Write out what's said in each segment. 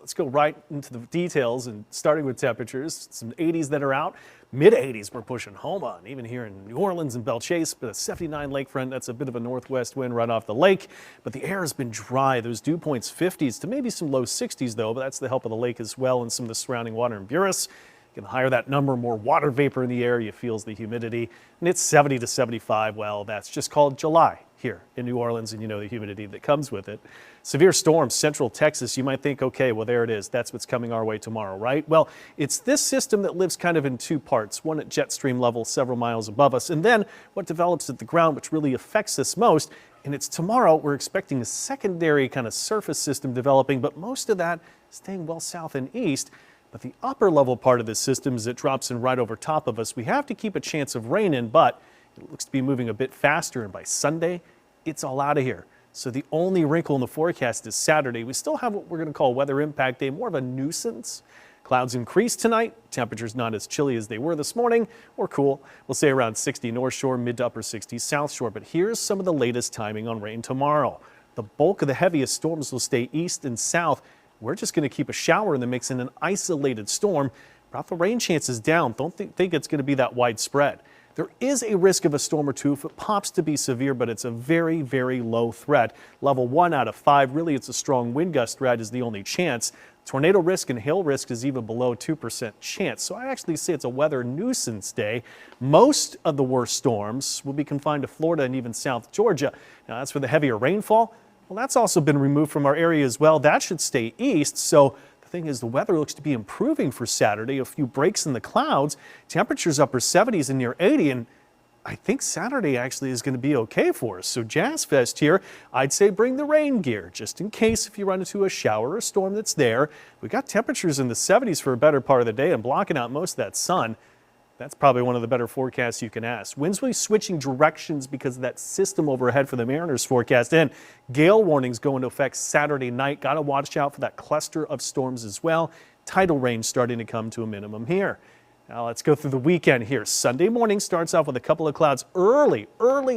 Let's go right into the details and starting with temperatures. Some 80s that are out. Mid 80s we're pushing home on, even here in New Orleans and Belle Chase, but a 79 lakefront. That's a bit of a northwest wind right off the lake, but the air has been dry. Those dew points 50s to maybe some low 60s though, but that's the help of the lake as well and some of the surrounding water in Buras. The higher that number, more water vapor in the air, you feels the humidity, and it's 70 to 75. Well, that's just called July here in New Orleans, and you know the humidity that comes with it. Severe storms, central Texas, you might think, okay, well, there it is. That's what's coming our way tomorrow, right? Well, it's this system that lives kind of in two parts, one at jet stream level several miles above us, and then what develops at the ground, which really affects us most. And it's tomorrow, we're expecting a secondary kind of surface system developing, but most of that staying well south and east. But the upper level part of this system, as it drops in right over top of us, we have to keep a chance of rain in, but it looks to be moving a bit faster, and by Sunday, it's all out of here. So the only wrinkle in the forecast is Saturday. We still have what we're going to call weather impact day, more of a nuisance. Clouds increase tonight. Temperatures not as chilly as they were this morning, or cool. We'll say around 60 North Shore, mid to upper 60s South Shore. But here's some of the latest timing on rain tomorrow. The bulk of the heaviest storms will stay east and south. We're just going to keep a shower in the mix in an isolated storm. Brought the rain chances down. Don't think it's going to be that widespread. There is a risk of a storm or two if it pops to be severe, but it's a very, very low threat. Level 1 out of 5. Really, it's a strong wind gust threat is the only chance. Tornado risk and hail risk is even below 2% chance. So I actually say it's a weather nuisance day. Most of the worst storms will be confined to Florida and even South Georgia. Now, as for the heavier rainfall, well, that's also been removed from our area as well. That should stay east. So the thing is, the weather looks to be improving for Saturday. A few breaks in the clouds, temperatures upper 70s and near 80. And I think Saturday actually is going to be okay for us. So Jazz Fest here, I'd say bring the rain gear just in case if you run into a shower or a storm that's there. We got temperatures in the 70s for a better part of the day and blocking out most of that sun. That's probably one of the better forecasts you can ask. Winds will be switching directions because of that system overhead for the Mariners forecast. And gale warnings go into effect Saturday night. Got to watch out for that cluster of storms as well. Tidal range starting to come to a minimum here. Now let's go through the weekend here. Sunday morning starts off with a couple of clouds early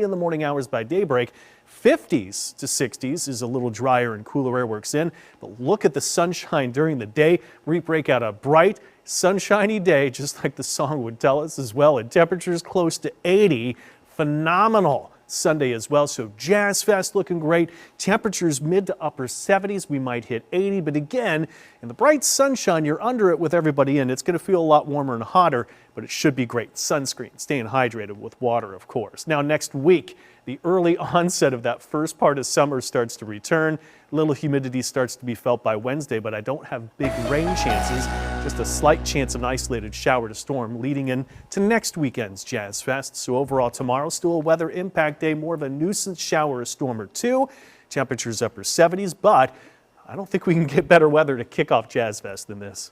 in the morning hours by daybreak. 50s to 60s is a little drier and cooler air works in. But look at the sunshine during the day. We break out a bright, sunshiny day, just like the song would tell us as well. And temperatures close to 80. Phenomenal Sunday as well. So Jazz Fest looking great. Temperatures mid to upper 70s. We might hit 80. But again, in the bright sunshine, you're under it with everybody in. It's going to feel a lot warmer and hotter, but it should be great. Sunscreen, staying hydrated with water, of course. Now next week, the early onset of that first part of summer starts to return. Little humidity starts to be felt by Wednesday, but I don't have big rain chances. Just a slight chance of an isolated shower to storm leading into next weekend's Jazz Fest. So overall tomorrow, still a weather impact day, more of a nuisance shower or storm or two. Temperatures upper 70s, but I don't think we can get better weather to kick off Jazz Fest than this.